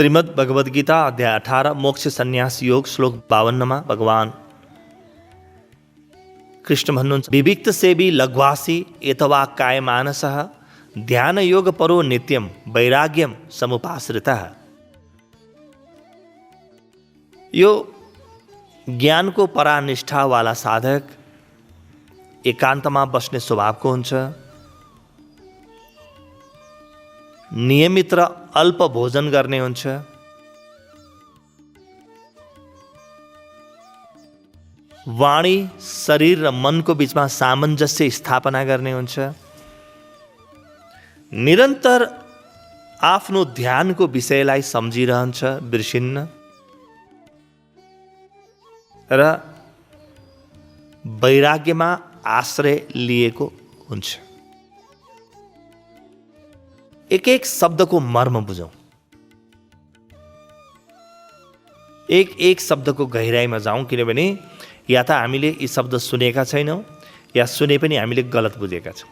श्रीमद् भगवद गीता अध्याय 18 मोक्ष संन्यास योग श्लोक 52 में भगवान कृष्ण भन्नुहुन्छ विविक्त सेवी लघ्वासी एतवा काय मानसः ध्यान योग परो नित्यम वैराग्यम समुपाश्रितः। यो ज्ञान को परानिष्ठा वाला साधक एकांतमा बस्ने स्वभावको हुन्छ, नियमित र अल्प भोजन गर्ने हुन्छ, वाणी शरीर र मनको बीचमा सामञ्जस्य स्थापना गर्ने हुन्छ, निरन्तर आफ्नो ध्यानको विषयलाई सम्झिरहन्छ बिर्सिन्न र वैराग्यमा आश्रय लिएको हुन्छ। एक एक शब्द को मर्म बुझौं, एक एक शब्द को गहिराईमा जाउँ, किनभने या त हामीले यी शब्द सुनेका छैनौं या सुने पनि हामीले गलत बुझेका छौं।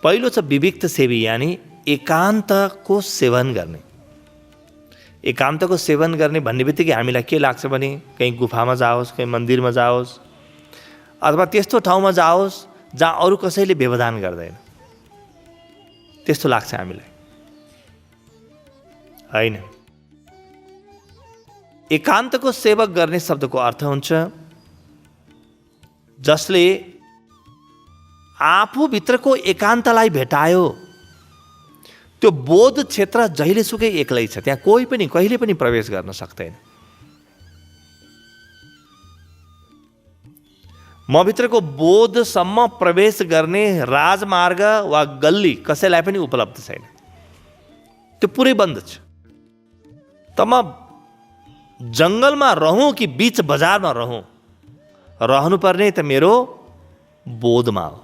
पहिलो छ विविक्त सेवी, यानी एकान्तको सेवन गर्ने। एकान्तको सेवन गर्ने भन्ने बित्तिकै हामीलाई के लाग्छ भने कहीँ गुफामा जाओस्, कहीँ मन्दिरमा जाओस्, अथवा त्यस्तो ठाउँमा जाओस् जहाँ अरू कसैले व्यवधान गर्दैन, त्यस्तो लाग्छ हामीलाई। हैन, एकान्तको सेवक गर्ने शब्दको अर्थ हुन्छ जसले आफूभित्रको एकान्तलाई भेटायो। त्यो बोध क्षेत्र जहिलेसुकै एक्लै छ, त्यहाँ कोही पनि कहिले पनि प्रवेश गर्न सक्दैन। म भित्रको बोधसम्म प्रवेश गर्ने राजमार्ग वा गल्ली कसैलाई पनि उपलब्ध छैन, त्यो पुरै बन्द छ। त म जङ्गलमा रहूँ कि बीच बजारमा रहूँ, रहनुपर्ने त मेरो बोधमा हो।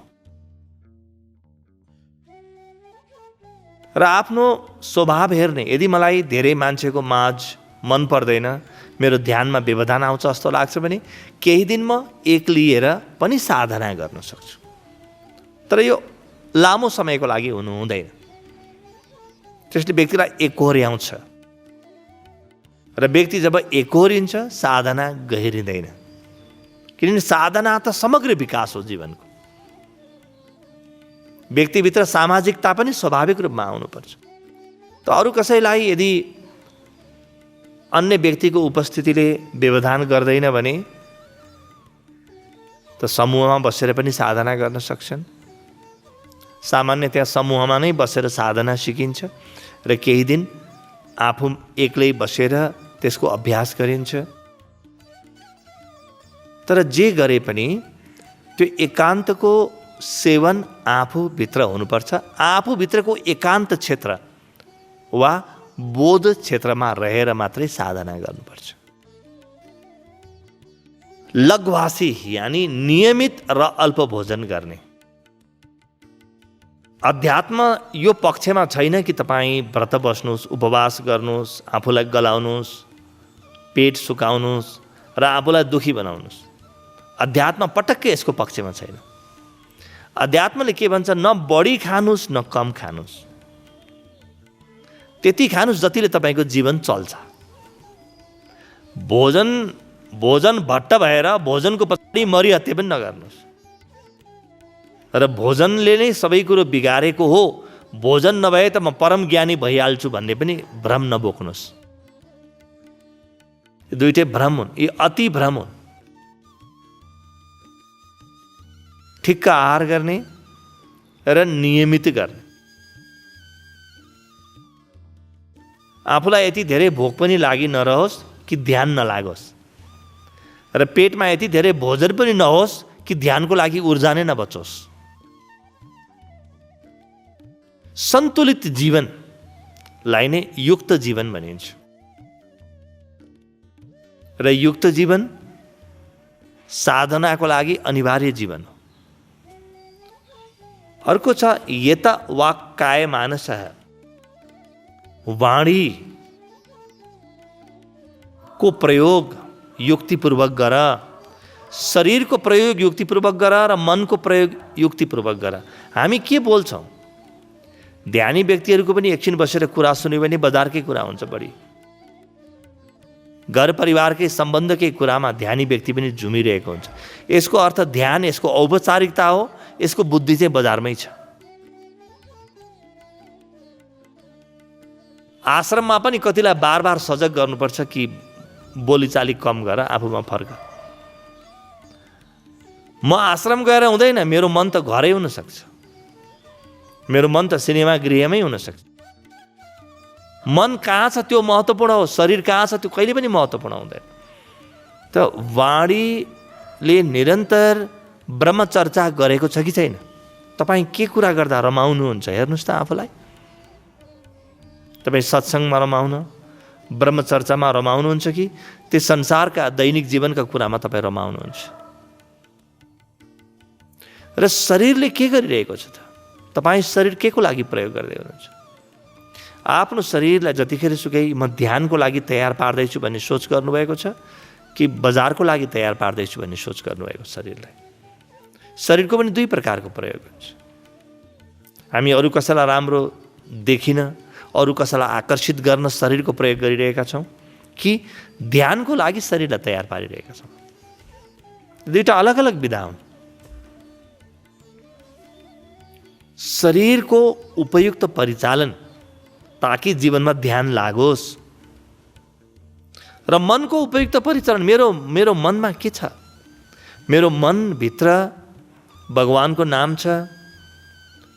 र आफ्नो स्वभाव हेर्ने, यदि मलाई धेरै मान्छेको माझ मन पर्दैन, मेरो ध्यानमा व्यवधान आउँछ जस्तो लाग्छ भने केही दिन म एक्लिएर पनि साधना गर्न सक्छु। तर यो लामो समयको लागि हुनु हुँदैन, त्यसले व्यक्तिलाई एकोर्याउँछ र व्यक्ति जब एकोरिन्छ साधना गहिरिँदैन, किनभने साधना त समग्र विकास हो जीवनको। व्यक्तिभित्र सामाजिकता पनि स्वाभाविक रूपमा आउनुपर्छ। त अरू कसैलाई यदि अन्य व्यक्तिको उपस्थितिले व्यवधान गर्दैन भने त समूहमा बसेर पनि साधना गर्न सक्छन्। सामान्यतया समूहमा नै बसेर साधना सिकिन्छ र केही दिन आफू एक्लै बसेर त्यसको अभ्यास गरिन्छ। तर जे गरे पनि त्यो एकान्तको सेवन आफूभित्र हुनुपर्छ। आफूभित्रको एकान्त क्षेत्र वा बोध क्षेत्रमा रहेर मात्रै साधना गर्नुपर्छ। लघ्वासी यानी नियमित र अल्प भोजन गर्ने। अध्यात्म यो पक्षमा छैन कि तपाईँ व्रत बस्नुहोस्, उपवास गर्नुहोस्, आफूलाई गलाउनुहोस्, पेट सुकाउनुहोस् र आफूलाई दुखी बनाउनुहोस्। अध्यात्म पटक्कै यसको पक्षमा छैन। अध्यात्मले के भन्छ, न बढी खानुहोस् न कम खानुहोस्, त्यति खानुहोस् जतिले तपाईँको जीवन चल्छ। भोजन भट्ट भएर भोजनको पछाडि मरिहत्ते पनि नगर्नुहोस्। र भोजनले नै सबै कुरो बिगारेको हो, भोजन नभए त म परम ज्ञानी भइहाल्छु भन्ने पनि भ्रम नबोक्नुहोस्। दुईटै भ्रम हुन्, यी अति भ्रम हुन्। ठिक्क आहार गर्ने र नियमित गर्ने। आफूलाई यति धेरै भोक पनि लागि नरहोस् कि ध्यान नलागोस्, र पेटमा यति धेरै भोजन पनि नहोस् कि ध्यानको लागि ऊर्जा नै नबचोस्। सन्तुलित जीवनलाई नै युक्त जीवन भनिन्छ। र युक्त जीवन साधनाको लागि अनिवार्य जीवन हो। अर्को छ यत वाक्काय मानसः, वाणी को प्रयोग युक्तिपूर्वक गर, शरीर को प्रयोग युक्तिपूर्वक गर र मन को प्रयोग युक्तिपूर्वक गर। हामी के बोल्छौँ ध्यानी व्यक्तिहरूको पनि एकछिन बसेर कुरा सुन्यो भने बजारकै कुरा हुन्छ बढी। घर परिवारकै सम्बन्धकै कुरामा ध्यानी व्यक्ति पनि झुमिरहेको हुन्छ। यसको अर्थ ध्यान यसको औपचारिकता हो, यसको बुद्धि चाहिँ बजारमै छ। आश्रममा पनि कतिलाई बार बार सजग गर्नुपर्छ कि बोलीचाली कम गर, आफूमा फर्क। म आश्रम गएर हुँदैन, मेरो मन त घरै हुनसक्छ, मेरो मन त सिनेमा गृहमै हुनसक्छ। मन कहाँ छ त्यो महत्त्वपूर्ण हो, शरीर कहाँ छ त्यो कहिले पनि महत्त्वपूर्ण हुँदैन। त वाणीले निरन्तर ब्रह्मचर्चा गरेको छ कि छैन? तपाईँ के कुरा गर्दा रमाउनुहुन्छ हेर्नुहोस् त आफूलाई। तपाईँ सत्सङ्गमा रमाउन, ब्रह्मचर्चामा रमाउनुहुन्छ कि त्यो संसारका दैनिक जीवनका कुरामा तपाईँ रमाउनुहुन्छ? र शरीरले के गरिरहेको छ त? तपाईँ शरीर के को लागि प्रयोग गर्दै हुनुहुन्छ? आफ्नो शरीरलाई जतिखेर सुकै म ध्यानको लागि तयार पार्दैछु भन्ने सोच गर्नुभएको छ कि बजारको लागि तयार पार्दैछु भन्ने सोच गर्नुभएको? शरीरलाई, शरीरको पनि दुई प्रकारको प्रयोग हुन्छ। हामी अरू कसैलाई राम्रो देखिन, अरू कसैलाई आकर्षित गर्न शरीरको प्रयोग गरिरहेका छौँ कि ध्यानको लागि शरीरलाई तयार पारिरहेका छौँ? दुईटा अलग अलग विधा हुन्। शरीरको उपयुक्त परिचालन ताकि जीवनमा ध्यान लागोस्, र मनको उपयुक्त परिचालन मेरो मनमा के छ? मेरो मनभित्र भगवानको नाम छ,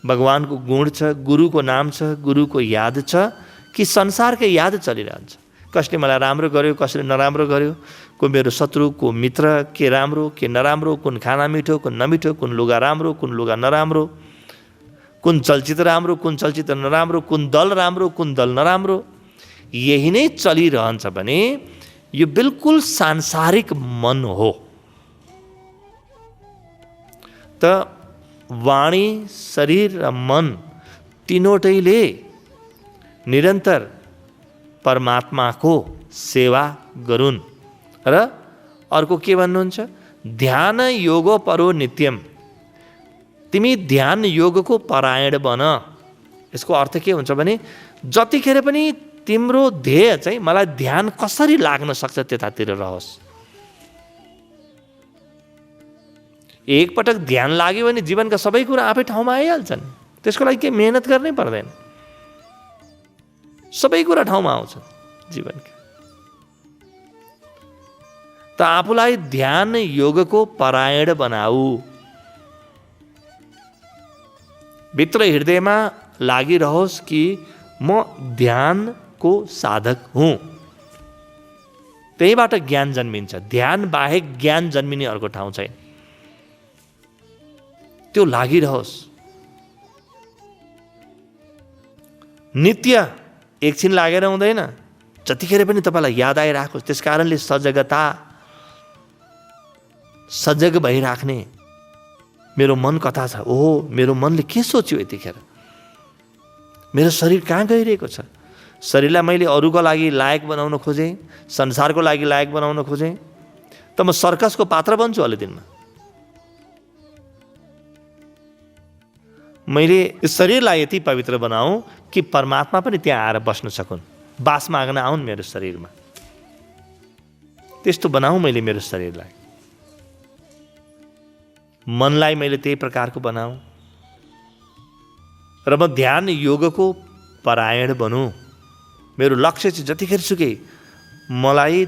भगवानको गुण छ, गुरुको नाम छ, गुरुको याद छ कि संसारकै याद चलिरहन्छ? कसले मलाई राम्रो गर्यो, कसले नराम्रो गर्यो, को मेरो शत्रु, को मित्र, के राम्रो के नराम्रो, कुन खाना मिठो कुन नमिठो, कुन लुगा राम्रो कुन लुगा नराम्रो, कुन चलचित्र राम्रो कुन चलचित्र नराम्रो, कुन दल राम्रो कुन दल नराम्रो, यही नै चलिरहन्छ भने यो बिल्कुल सांसारिक मन हो। त वाणी, शरीर र मन तीनवटैले निरन्तर परमात्माको सेवा गरून्। र अर्को के भन्नुहुन्छ? ध्यान योग परो नित्यम। तिमी ध्यान योगको परायण बन। यसको अर्थ के हुन्छ भने जतिखेर पनि तिम्रो ध्येय चाहिँ मलाई ध्यान कसरी लाग्न सक्छ त्यतातिर रहोस्। एकपटक ध्यान लाग्यो भने जीवनका सबै कुरा आफै ठाउँमा आइहाल्छन्। त्यसको लागि केही मेहनत गर्नै पर्दैन, सबै कुरा ठाउँमा आउँछन् जीवनका। त आफूलाई ध्यान योगको परायण बनाऊ। भित्र हृदयमा लागिरहोस् कि म ध्यानको साधक हुँ। त्यहीबाट ज्ञान जन्मिन्छ। ध्यान बाहेक ज्ञान जन्मिने अर्को ठाउँ छैन। त्यो लागिरहोस्। नित्य एकछिन लागेर हुँदैन, जतिखेर पनि तपाईँलाई याद आइराखोस्। त्यस कारणले सजगता, सजग भइराख्ने। मेरो मन कता छ? ओहो, मेरो मनले के सोच्यो यतिखेर? मेरो शरीर कहाँ गइरहेको छ? शरीरलाई मैले अरूको लागि लायक बनाउन खोजेँ, संसारको लागि लायक बनाउन खोजेँ, त म सर्कसको पात्र बन्छु अलि दिनमा। मैले शरीरलाई यति पवित्र बनाऊँ कि परमात्मा पनि त्यहाँ आएर बस्न सकुन्, बास माग्न आउन् मेरो शरीरमा। त्यस्तो बनाऊँ मैले मेरो शरीरलाई। मनलाई मैले त्यही प्रकारको बनाऊँ र म ध्यान योगको परायण बनूँ। मेरो लक्ष्य चाहिँ जतिखेर सुकै मलाई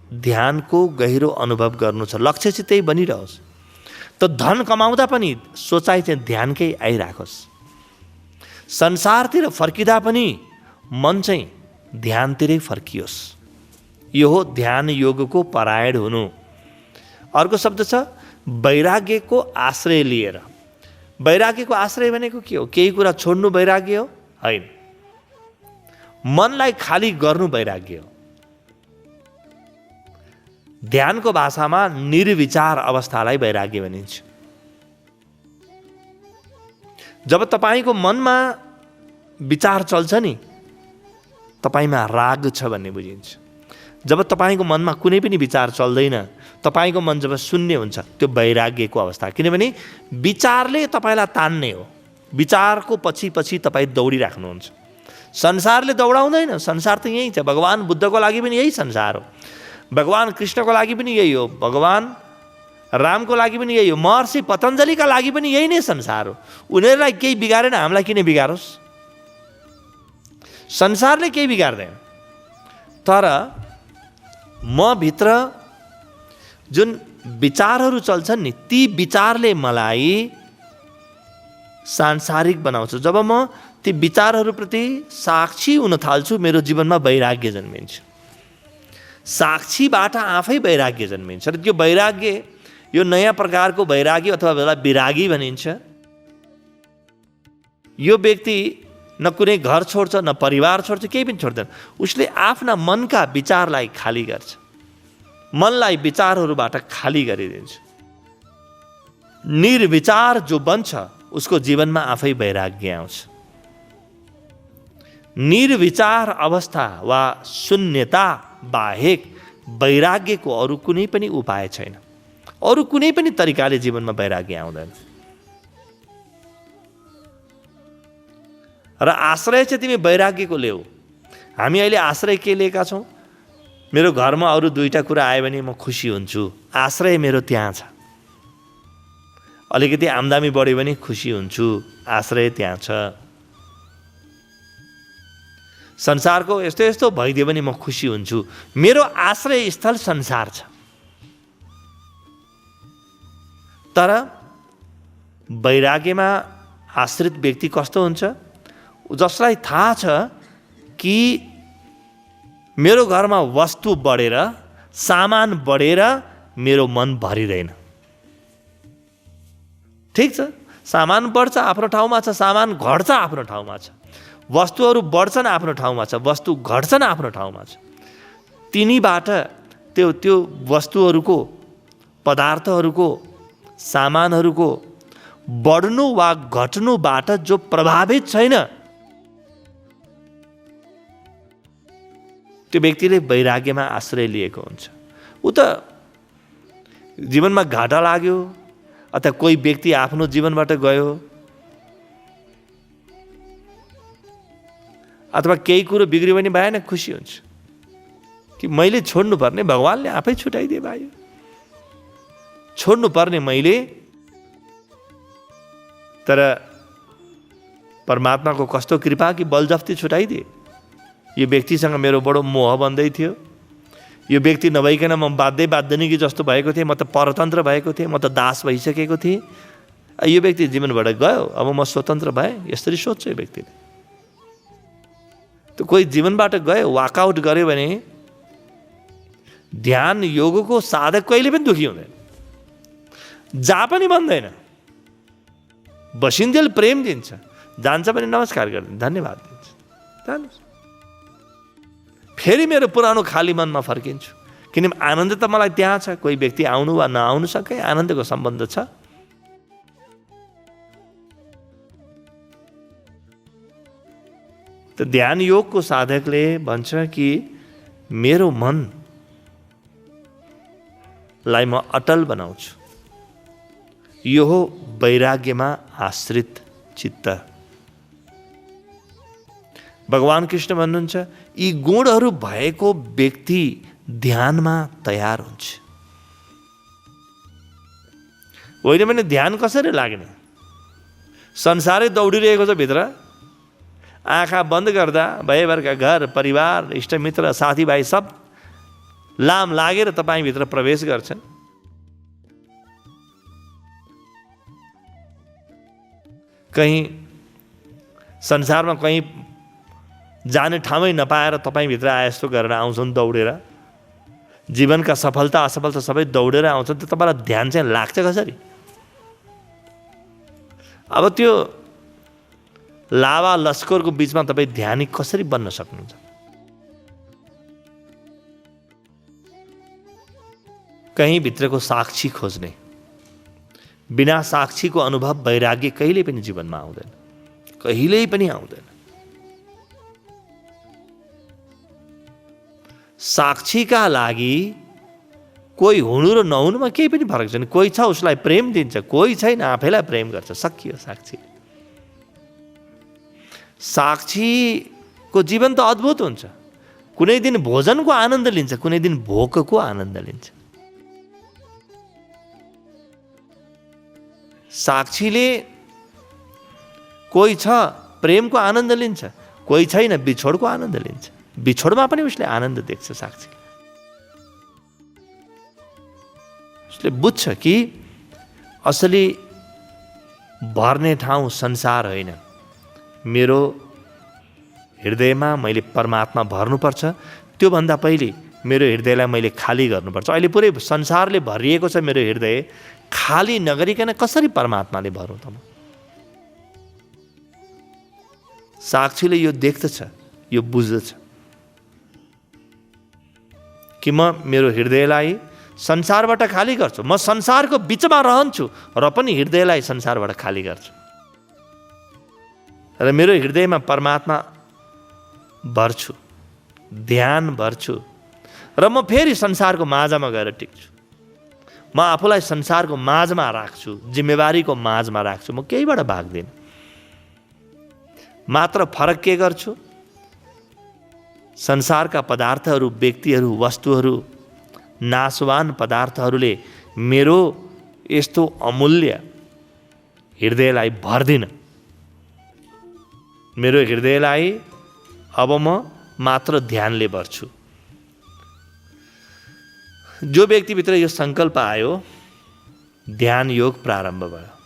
ध्यानको गहिरो अनुभव गर्नु छ। लक्ष्य चाहिँ त्यही बनिरहोस्। त धन कमाउँदा पनि सोचाइ चाहिँ ध्यानकै आइराखोस्। संसारतिर फर्किँदा पनि मन चाहिँ ध्यानतिरै फर्कियोस्। यो हो ध्यान योगको परायण हुनु। अर्को शब्द छ वैराग्यको आश्रय लिएर। वैराग्यको आश्रय भनेको के हो? केही कुरा छोड्नु वैराग्य हो? होइन। मनलाई खाली गर्नु वैराग्य हो। ध्यानको भाषामा निर्विचार अवस्थालाई वैराग्य भनिन्छ। जब तपाईँको मनमा विचार चल्छ नि, तपाईँमा राग छ भन्ने बुझिन्छ। जब तपाईँको मनमा कुनै पनि विचार चल्दैन, तपाईँको मन जब शून्य हुन्छ, त्यो वैराग्यको अवस्था। किनभने विचारले तपाईँलाई तान्ने हो, विचारको पछि पछि तपाईँ दौडिराख्नुहुन्छ। संसारले दौडाउँदैन, संसार त यही छ। भगवान् बुद्धको लागि पनि यही संसार हो, भगवान् कृष्णको लागि पनि यही हो, भगवान् रामको लागि पनि यही हो, महर्षि पतञ्जलिका लागि पनि यही नै संसार हो। उनीहरूलाई केही बिगारेन, हामीलाई किन बिगारोस्? संसारले केही बिगार्दैन। तर म भित्र जुन विचारहरू चल्छन् नि, ती विचारले मलाई सांसारिक बनाउँछ। जब म ती विचारहरूप्रति साक्षी हुन थाल्छु, मेरो जीवनमा वैराग्य जन्मिन्छ। साक्षीबाट आफै वैराग्य जन्मिन्छ। र त्यो वैराग्य, यो नयाँ प्रकारको वैराग्य अथवा बेला विरागी भनिन्छ। यो व्यक्ति न कुनै घर छोड्छ, न परिवार छोड्छ, केही पनि छोड्दैन। उसले आफ्ना मनका विचारलाई खाली गर्छ, मनलाई विचारहरूबाट खाली गरिदिन्छ। निर्विचार जो बन्छ उसको जीवनमा आफै वैराग्य आउँछ। निर्विचार अवस्था वा शून्यता बाहेक वैराग्यको अरू कुनै पनि उपाय छैन। अरू कुनै पनि तरिकाले जीवनमा वैराग्य आउँदैन। र आश्रय चाहिँ तिमी वैराग्यको ल्याऊ। हामी अहिले आश्रय के लिएका छौँ? मेरो घरमा अरू दुईटा कुरा आयो भने म खुसी हुन्छु, आश्रय मेरो त्यहाँ छ। अलिकति आम्दानी बढ्यो भने खुसी हुन्छु, आश्रय त्यहाँ छ। संसारको यस्तो यस्तो भइदियो भने म खुसी हुन्छु, मेरो आश्रय स्थल संसार छ। तर वैराग्यमा आश्रित व्यक्ति कस्तो हुन्छ? जसलाई थाहा छ कि मेरो घरमा वस्तु बढेर, सामान बढेर मेरो मन भरिँदैन। ठिक छ, सामान बढ्छ आफ्नो ठाउँमा छ, सामान घट्छ आफ्नो ठाउँमा छ, वस्तुहरू बढ्छन् आफ्नो ठाउँमा छ, वस्तु घट्छन् आफ्नो ठाउँमा छ। तिनीबाट त्यो वस्तुहरूको, पदार्थहरूको, सामानहरूको बढ्नु वा घट्नुबाट जो प्रभावित छैन, त्यो व्यक्तिले वैराग्यमा आश्रय लिएको हुन्छ। ऊ त जीवनमा घाटा लाग्यो अथवा कोही व्यक्ति आफ्नो जीवनबाट गयो अथवा केही कुरो बिग्रियो भने भएन, खुसी हुन्छ कि मैले छोड्नु पर्ने भगवानले आफै छुटाइदिए भयो। छोड्नु पर्ने मैले, तर परमात्माको कस्तो कृपा कि बलजफ्ती छुटाइदिए। यो व्यक्तिसँग मेरो बडो मोह बन्दै थियो, यो व्यक्ति नभइकन म बाध्यनिकी जस्तो भएको थिएँ, म त परतन्त्र भएको थिएँ, म त दास भइसकेको थिएँ। यो व्यक्ति जीवनबाट गयो, अब म स्वतन्त्र भएँ, यसरी सोध्छ यो व्यक्तिले। त कोही जीवनबाट गयो, वाकआउट गर्यो भने ध्यान योगको साधक कहिले पनि दुखी हुँदैन, जा पनि भन्दैन, बसिन्जेल प्रेम दिन्छ, जान्छ भने नमस्कार गरिदिन्छ, धन्यवाद दिन्छ, जानुहोस्। फेरि मेरो पुरानो खाली मनमा फर्किन्छु, किनभने आनन्द त मलाई त्यहाँ छ। कोही व्यक्ति आउनु वा नआउनु सके आनन्दको सम्बन्ध छ। त ध्यान योगको साधकले भन्छ कि मेरो मनलाई म अटल बनाउँछु। यो हो वैराग्यमा आश्रित चित्त। भगवान कृष्ण भन्नुहुन्छ, यी गुणहरू भएको व्यक्ति ध्यानमा तयार हुन्छ। होइन भने ध्यान कसरी लाग्ने? संसारै दौडिरहेको छ भित्र, आँखा बन्द गर्दा भयभरका घर परिवार इष्टमित्र साथीभाइ सब लाम लागेर तपाईँभित्र प्रवेश गर्छन्। कहीँ संसारमा कहीँ जाने ठाउँै नपाएर तपाईँभित्र आए जस्तो गरेर आउँछन् दौडेर। जीवनका सफलता असफलता सबै दौडेर आउँछन्। त तपाईँलाई ध्यान चाहिँ लाग्छ कसरी? अब त्यो लावा लस्करको बिचमा तपाईँ ध्यानी कसरी बन्न सक्नुहुन्छ? कहीँ भित्रको साक्षी खोज्ने, बिना साक्षीको अनुभव वैराग्य कहिल्यै पनि जीवनमा आउँदैन, कहिल्यै पनि आउँदैन। साक्षीका लागि कोही हुनु र नहुनुमा केही पनि फरक छैन। कोही छ उसलाई प्रेम दिन्छ, कोही छैन आफैलाई प्रेम गर्छ, सकियो साक्षी। साक्षीको जीवन त अद्भुत हुन्छ। कुनै दिन भोजनको आनन्द लिन्छ, कुनै दिन भोकको आनन्द लिन्छ। साक्षीले कोही छ प्रेमको आनन्द लिन्छ, कोही छैन बिछोडको आनन्द लिन्छ। बिछोडमा पनि उसले आनन्द देख्छ। साक्षी उसले बुझ्छ कि असली भर्ने ठाउँ संसार होइन, मेरो हृदयमा मैले परमात्मा भर्नुपर्छ। त्योभन्दा पहिले मेरो हृदयलाई मैले खाली गर्नुपर्छ। अहिले पुरै संसारले भरिएको छ मेरो हृदय, खाली नगरिकन कसरी परमात्माले भरौँ त म? साक्षीले यो देख्दछ, यो बुझ्दछ कि म मेरो हृदयलाई संसारबाट खाली गर्छु। म संसारको बिचमा रहन्छु र पनि हृदयलाई संसारबाट खाली गर्छु र मेरो हृदयमा परमात्मा भर्छु, ध्यान भर्छु र म फेरि संसारको माझमा गएर टिक्छु। म आफूलाई संसारको माझमा राख्छु, जिम्मेवारीको माझमा राख्छु। म केहीबाट भाग्दिनँ। मात्र फरक के गर्छु? संसारका पदार्थहरू, व्यक्तिहरू, वस्तुहरू, नाशवान पदार्थहरूले मेरो यस्तो अमूल्य हृदयलाई भर्दिन। मेरो हृदयलाई अब म मात्र ध्यानले भर्छु। जो व्यक्तिभित्र यो सङ्कल्प आयो, ध्यान योग प्रारम्भ भयो।